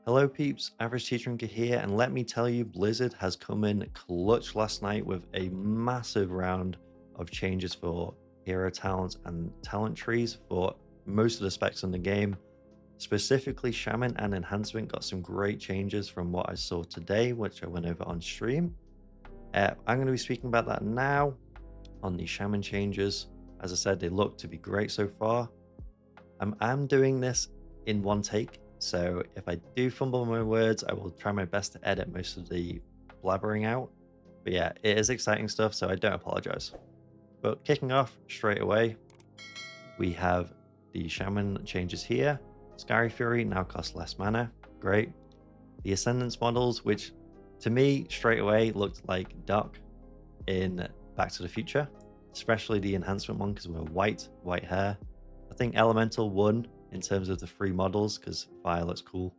Hello peeps, Average Tea Drinker here, and let me tell you, Blizzard has come in clutch last night with a massive round of changes for hero talents and talent trees for most of the specs in the game. Specifically, Shaman and Enhancement got some great changes from what I saw today, which I went over on stream. I'm going to be speaking about that now on the Shaman changes. As I said, they look to be great so far. I'm doing this in one take, so if I do fumble my words, I will try my best to edit most of the blabbering out. But yeah, it is exciting stuff, so I don't apologize. But kicking off straight away, we have the Shaman changes here. Scary Fury now costs less mana. Great. The Ascendance models, which to me straight away looked like Doc in Back to the Future, especially the Enhancement one because we're white hair. I think Elemental won in terms of the free models because Fire looks cool.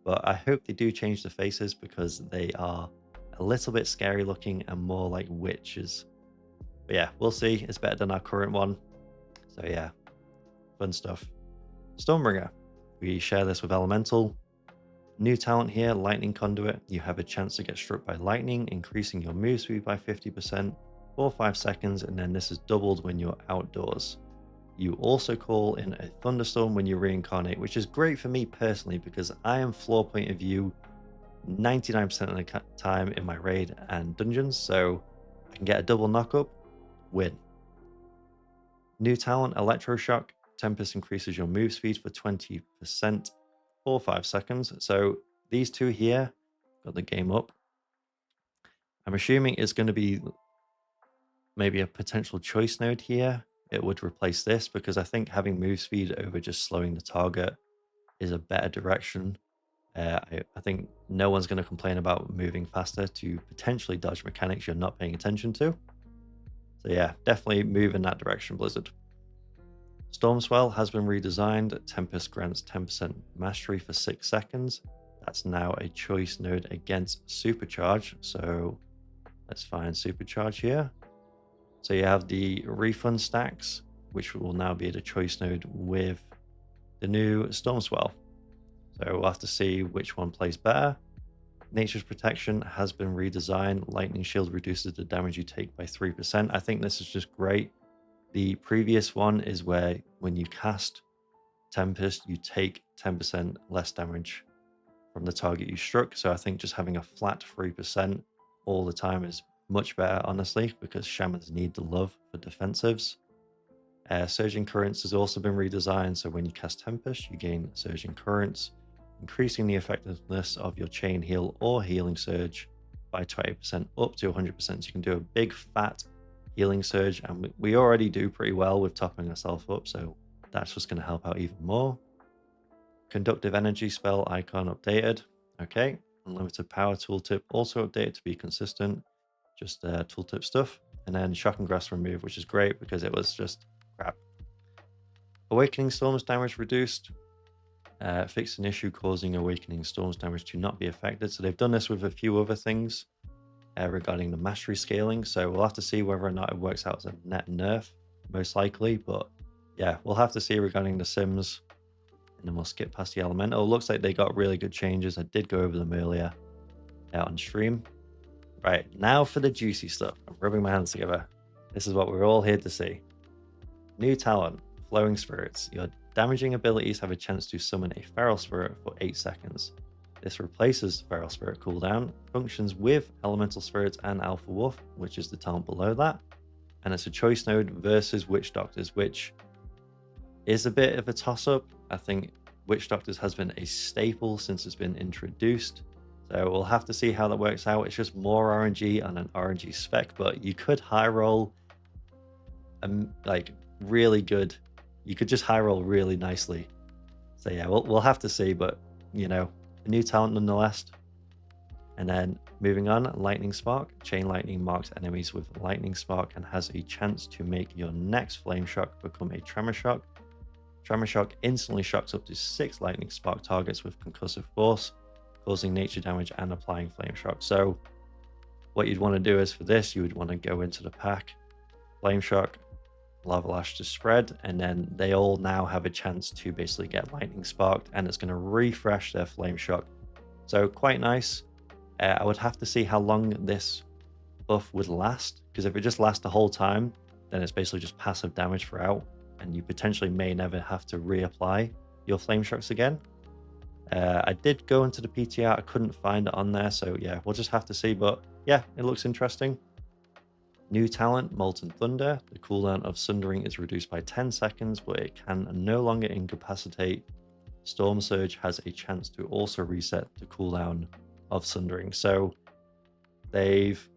But I hope they do change the faces because they are a little bit scary looking and more like witches. But yeah, we'll see. It's better than our current one. So yeah, fun stuff. Stormbringer. We share this with Elemental. New talent here, Lightning Conduit. You have a chance to get struck by lightning, increasing your move speed by 50% for 5 seconds, and then this is doubled when you're outdoors. You also call in a thunderstorm when you reincarnate, which is great for me personally because I am floor point of view 99% of the time in my raid and dungeons, so I can get a double knockup, win. New talent, Electroshock. Tempest increases your move speed for 20% for 5 seconds. So these two here, got the game up. I'm assuming it's going to be maybe a potential choice node here. It would replace this because I think having move speed over just slowing the target is a better direction. I think no one's going to complain about moving faster to potentially dodge mechanics you're not paying attention to. So yeah, definitely move in that direction, Blizzard. Stormswell has been redesigned. Tempest grants 10% mastery for 6 seconds. That's now a choice node against Supercharge. So let's find Supercharge here. So you have the refund stacks, which will now be at a choice node with the new Stormswell. So we'll have to see which one plays better. Nature's Protection has been redesigned. Lightning Shield reduces the damage you take by 3%. I think this is just great. The previous one is where when you cast Tempest, you take 10% less damage from the target you struck. So I think just having a flat 3% all the time is much better, honestly, because Shamans need the love for defensives. Surging Currents has also been redesigned, so when you cast Tempest, you gain Surging Currents, increasing the effectiveness of your Chain Heal or Healing Surge by 20% up to 100%. So you can do a big fat Healing Surge, and we already do pretty well with topping ourselves up, so that's just going to help out even more. Conductive Energy spell icon updated. Okay. Unlimited Power tooltip also updated to be consistent. Just tooltip stuff. And then Shock and Grass remove, which is great because it was just crap. Awakening Storms damage reduced. Fixed an issue causing Awakening Storms damage to not be affected. So they've done this with a few other things regarding the mastery scaling. So we'll have to see whether or not it works out as a net nerf, most likely. But yeah, we'll have to see regarding the Sims. And then we'll skip past the Elemental. Looks like they got really good changes. I did go over them earlier on stream. Right, now for the juicy stuff. I'm rubbing my hands together. This is what we're all here to see. New talent, Flowing Spirits. Your damaging abilities have a chance to summon a Feral Spirit for 8 seconds. This replaces Feral Spirit cooldown, functions with Elemental Spirits and Alpha Wolf, which is the talent below that. And it's a choice node versus Witch Doctors, which is a bit of a toss-up. I think Witch Doctors has been a staple since it's been introduced. So we'll have to see how that works out. It's just more RNG on an RNG spec, but you could high roll like really good. You could just high roll really nicely. So yeah, we'll have to see, but you know, a new talent nonetheless. And then moving on, Lightning Spark. Chain Lightning marks enemies with Lightning Spark and has a chance to make your next Flame Shock become a Tremor Shock. Tremor Shock instantly shocks up to 6 Lightning Spark targets with concussive force, causing nature damage and applying Flame Shock. So what you'd want to do is for this, you would want to go into the pack, Flame Shock, Lava Lash to spread, and then they all now have a chance to basically get Lightning Sparked, and it's going to refresh their Flame Shock So quite nice. I would have to see how long this buff would last, because if it just lasts the whole time, then it's basically just passive damage throughout, and you potentially may never have to reapply your flame shocks again. I did go into the PTR, I couldn't find it on there, so yeah, we'll just have to see, but yeah, it looks interesting. New talent, Molten Thunder. The cooldown of Sundering is reduced by 10 seconds, but it can no longer incapacitate. Storm Surge has a chance to also reset the cooldown of Sundering. So they've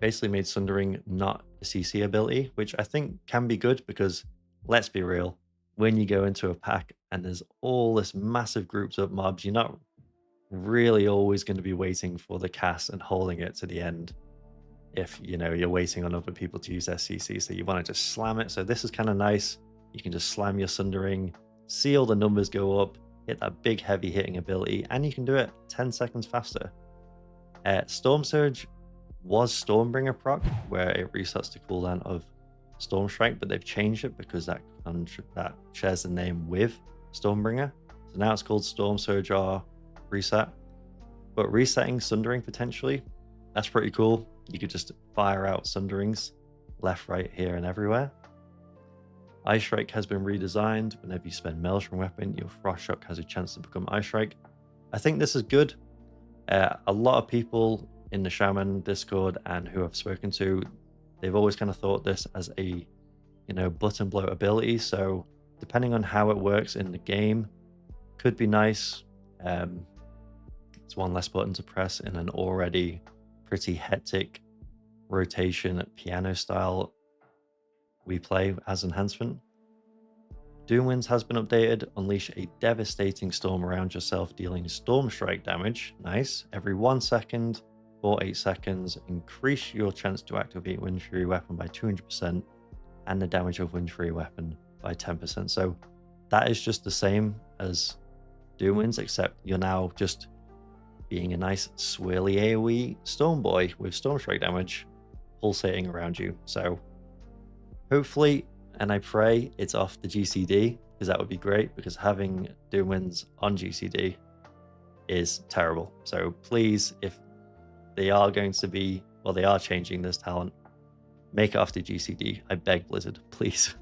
basically made Sundering not a CC ability, which I think can be good because, let's be real, when you go into a pack and there's all this massive groups of mobs, you're not really always going to be waiting for the cast and holding it to the end if you're waiting on other people to use their CC, so you want to just slam it. So this is kind of nice. You can just slam your Sundering, see all the numbers go up, hit that big heavy hitting ability, and you can do it 10 seconds faster. Storm Surge was Stormbringer proc, where it resets the cooldown of Storm Strike, but they've changed it because that shares the name with Stormbringer. So now it's called Storm Surge R reset. But resetting Sundering potentially, that's pretty cool. You could just fire out Sunderings left, right, here, and everywhere. Ice Strike has been redesigned. Whenever you spend Maelstrom Weapon, your Frost Shock has a chance to become Ice Strike. I think this is good. A lot of people in the Shaman Discord and who I've spoken to, they've always kind of thought this as a button blow ability. So depending on how it works in the game, could be nice. It's one less button to press in an already pretty hectic rotation piano style we play as Enhancement. Doomwinds has been updated. Unleash a devastating storm around yourself, dealing storm strike damage. Nice. Every 1 second for 8 seconds. Increase your chance to activate Wind Fury Weapon by 200% and the damage of Wind Fury Weapon by 10%. So that is just the same as Doomwinds, except you're now just being a nice swirly AoE Storm Boy with Storm Strike damage pulsating around you. So hopefully, and I pray it's off the GCD, because that would be great, because having Doomwinds on GCD is terrible. So please, if they are going to be, well, they are changing this talent, make it off the GCD. I beg Blizzard, please.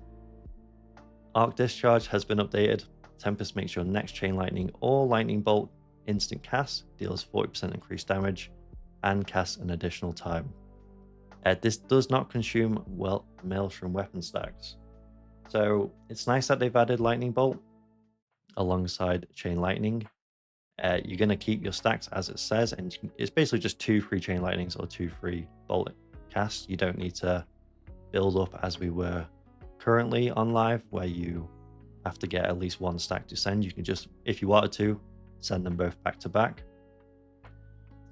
Arc Discharge has been updated. Tempest makes your next Chain Lightning or Lightning Bolt instant cast, deals 40% increased damage, and casts an additional time. This does not consume Maelstrom weapon stacks. So it's nice that they've added Lightning Bolt alongside Chain Lightning. You're going to keep your stacks as it says, and it's basically just 2 free Chain Lightnings or 2 free Bolt casts. You don't need to build up as we were currently on live, where you have to get at least 1 stack to send. You can just, if you wanted to, send them both back to back.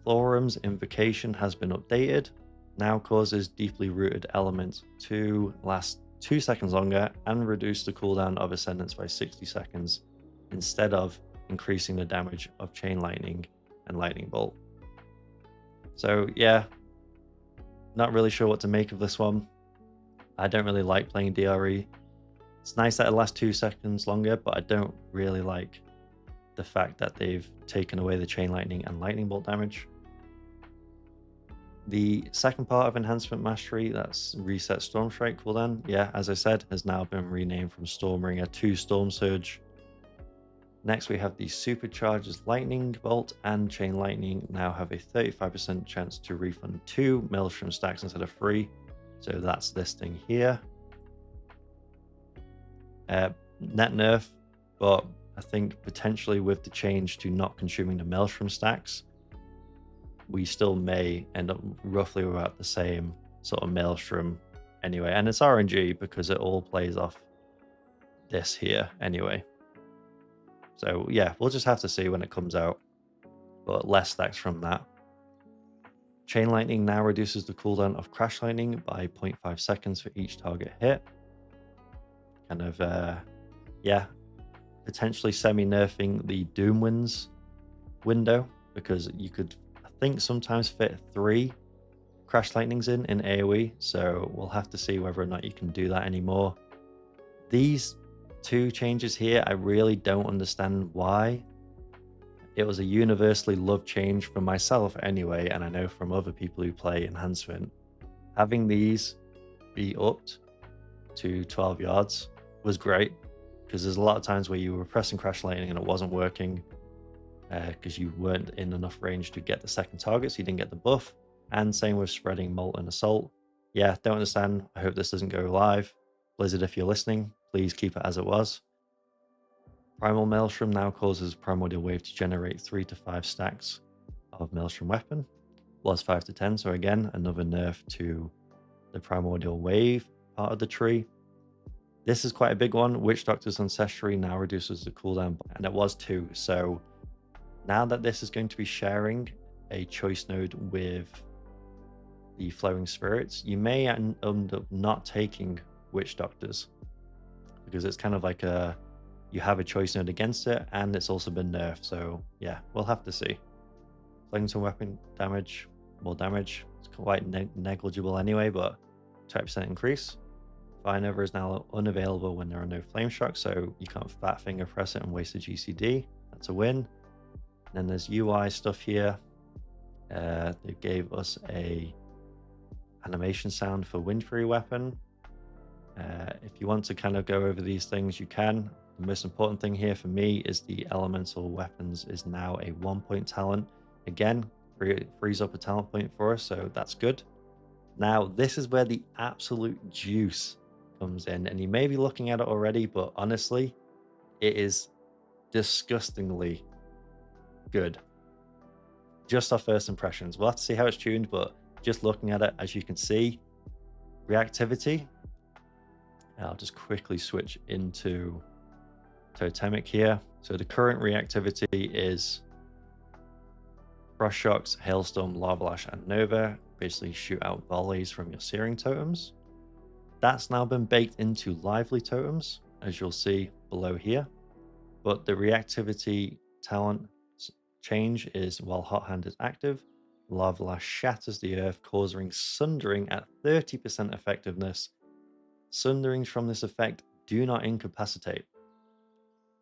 Thorum's Invocation has been updated. Now causes deeply rooted elements to last 2 seconds longer and reduce the cooldown of Ascendance by 60 seconds instead of increasing the damage of Chain Lightning and Lightning Bolt. So yeah, not really sure what to make of this one. I don't really like playing DRE. It's nice that it lasts 2 seconds longer, but I don't really like the fact that they've taken away the Chain Lightning and Lightning Bolt damage. The second part of Enhancement Mastery, that's Reset Storm Strike cooldown, yeah, as I said, has now been renamed from Stormbringer to Storm Surge. Next we have the Superchargers Lightning Bolt and Chain Lightning now have a 35% chance to refund 2 Maelstrom stacks instead of 3. So that's this thing here. Net nerf, but I think potentially with the change to not consuming the Maelstrom stacks, we still may end up roughly about the same sort of Maelstrom anyway. And it's RNG because it all plays off this here anyway. So yeah, we'll just have to see when it comes out, but less stacks from that. Chain Lightning now reduces the cooldown of Crash Lightning by 0.5 seconds for each target hit. Kind of, yeah, potentially semi-nerfing the Doomwinds window, because you could, I think, sometimes fit 3 Crash Lightnings in AoE, so we'll have to see whether or not you can do that anymore. These 2 changes here, I really don't understand why. It was a universally loved change for myself anyway, and I know from other people who play Enhancement. Having these be upped to 12 yards was great, because there's a lot of times where you were pressing Crash Lightning and it wasn't working because you weren't in enough range to get the second target, so you didn't get the buff. And same with spreading Molten Assault. Yeah, don't understand. I hope this doesn't go live. Blizzard, if you're listening, please keep it as it was. Primal Maelstrom now causes Primordial Wave to generate 3 to 5 stacks of Maelstrom weapon. Was 5 to 10, so again, another nerf to the Primordial Wave part of the tree. This is quite a big one. Witch Doctor's Ancestry now reduces the cooldown, and it was 2. So now that this is going to be sharing a choice node with the Flowing Spirits, you may end up not taking Witch Doctors, because it's kind of like you have a choice node against it, and it's also been nerfed. So yeah, we'll have to see. Some weapon damage, more damage. It's quite negligible anyway, but 20% increase. Fire Nova is now unavailable when there are no flame shocks, so you can't fat finger press it and waste a GCD. That's a win. And then there's UI stuff here. They gave us a animation sound for Wind Fury weapon. If you want to kind of go over these things, you can. The most important thing here for me is the elemental weapons is now a 1-point talent. Again, frees up a talent point for us, so that's good. Now, this is where the absolute juice comes in, and you may be looking at it already, but honestly, it is disgustingly good. Just our first impressions. We'll have to see how it's tuned, but just looking at it, as you can see, reactivity. I'll just quickly switch into Totemic here. So the current reactivity is Frost Shocks, Hailstorm, Lava Lash, and Nova. Basically shoot out volleys from your Searing Totems. That's now been baked into Lively Totems, as you'll see below here. But the reactivity talent change is while Hot Hand is active, Lava Lash shatters the earth, causing sundering at 30% effectiveness. Sunderings from this effect do not incapacitate.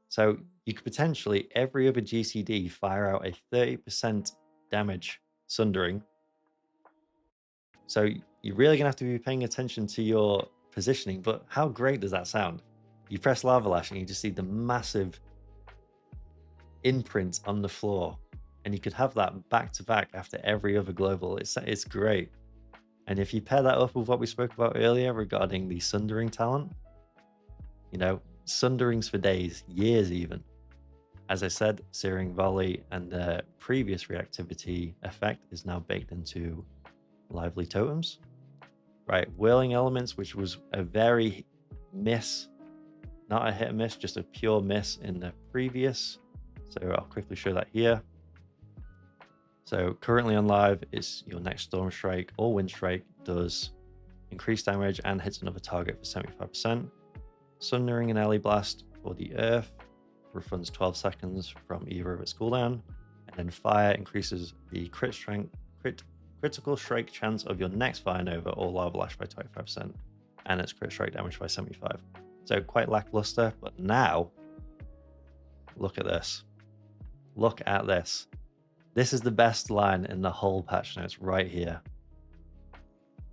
So you could potentially, every other GCD, fire out a 30% damage sundering. So you're really going to have to be paying attention to your positioning, but how great does that sound? You press Lava Lash and you just see the massive imprint on the floor, and you could have that back to back after every other global. It's great. And if you pair that up with what we spoke about earlier regarding the Sundering talent, you know, Sunderings for days, years even. As I said, Searing Volley and the previous reactivity effect is now baked into Lively Totems. Right, Whirling Elements, which was a very miss, not a hit and miss, just a pure miss in the previous. So I'll quickly show that here. So currently on live is your next Storm Strike or Wind Strike does increased damage and hits another target for 75%. Sundering and Alley Blast for the Earth refunds 12 seconds from either of its cooldown. And then Fire increases the critical strike chance of your next Fire Nova or Lava Lash by 25%. And its crit strike damage by 75%. So quite lackluster, but now look at this. Look at this. This is the best line in the whole patch notes right here.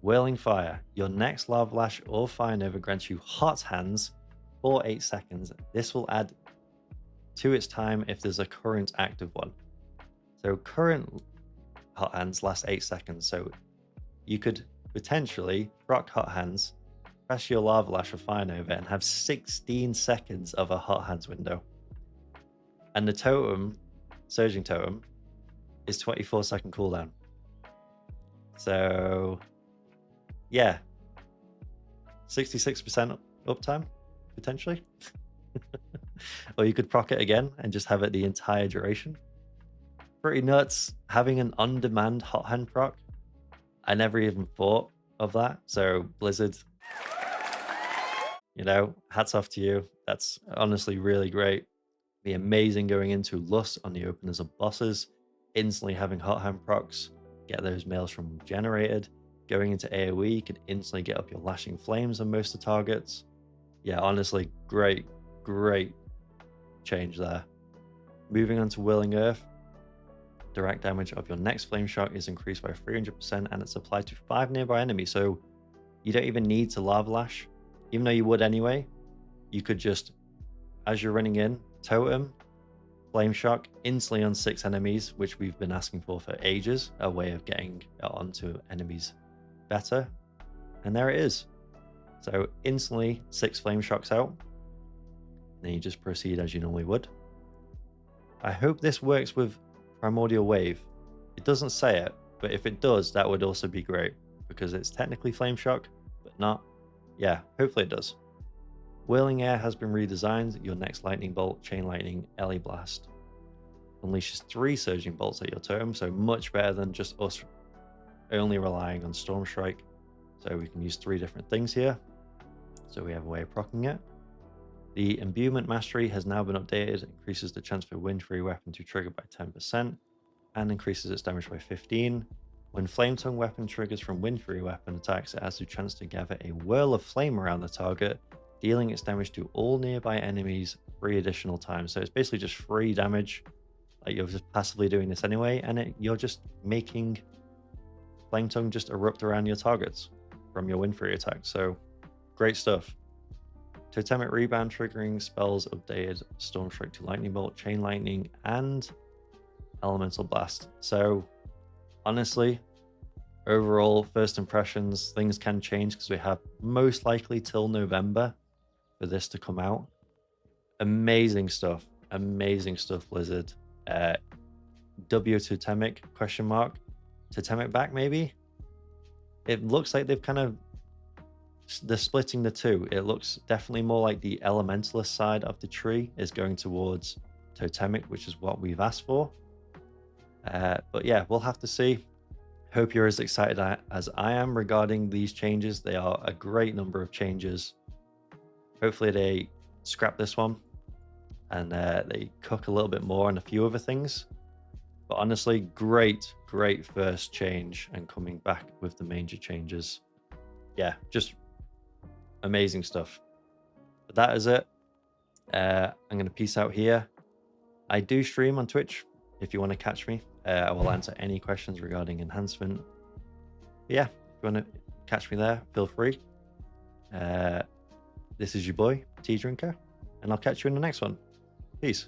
Whirling Fire. Your next Lava Lash or Fire Nova grants you Hot Hands for 8 seconds. This will add to its time if there's a current active one. So current Hot Hands last 8 seconds. So you could potentially rock Hot Hands, press your Lava Lash or Fire Nova, and have 16 seconds of a Hot Hands window. And the totem, Surging Totem, is 24-second cooldown. So yeah, 66% uptime potentially. Or you could proc it again and just have it the entire duration. Pretty nuts. Having an on-demand Hot Hand proc, I never even thought of that. So Blizzard, you know, hats off to you. That's honestly really great. Be amazing going into Lust on the openers of bosses, instantly having Hot Hand procs, get those Maelstrom generated. Going into AoE, you can instantly get up your Lashing Flames on most of the targets. Yeah, honestly, great change there. Moving on to Whirling Earth. Direct damage of your next flame shock is increased by 300% and it's applied to 5 nearby enemies. So you don't even need to lava lash, even though you would anyway. You could just, as you're running in, totem, flame shock instantly on 6 enemies, which we've been asking for ages, a way of getting onto enemies better. And there it is. So instantly 6 flame shocks out. Then you just proceed as you normally would. I hope this works with Primordial Wave. It doesn't say it, but if it does, that would also be great because it's technically flame shock, but not. Yeah, hopefully it does. Whirling Air has been redesigned. Your next lightning bolt, chain lightning, LA blast unleashes 3 surging bolts at your totem, so much better than just us only relying on Storm Strike. So we can use 3 different things here. So we have a way of proccing it. The Imbuement Mastery has now been updated, increases the chance for Wind Free weapon to trigger by 10%, and increases its damage by 15. When Flame Tongue weapon triggers from Wind Free weapon attacks, it has the chance to gather a whirl of flame around the target, dealing its damage to all nearby enemies 3 additional times. So it's basically just free damage. Like you're just passively doing this anyway, and you're just making Flame Tongue just erupt around your targets from your Wind Free attack. So great stuff. Totemic Rebound triggering spells updated Storm Strike to Lightning Bolt, Chain Lightning, and Elemental Blast. So honestly, overall, first impressions, things can change because we have most likely till November for this to come out. Amazing stuff, Blizzard. W Totemic, question mark. Totemic back, maybe? It looks like they're splitting the 2. It looks definitely more like the elementalist side of the tree is going towards Totemic, which is what we've asked for. But yeah, we'll have to see. Hope you're as excited as I am regarding these changes. They are a great number of changes. Hopefully they scrap this one and they cook a little bit more on a few other things. But honestly, great first change and coming back with the major changes. Yeah, just amazing stuff. But that is it. I'm going to peace out here. I do stream on Twitch if you want to catch me. I will answer any questions regarding enhancement. But yeah, if you want to catch me there, feel free. This is your boy, Tea Drinker, and I'll catch you in the next one. Peace.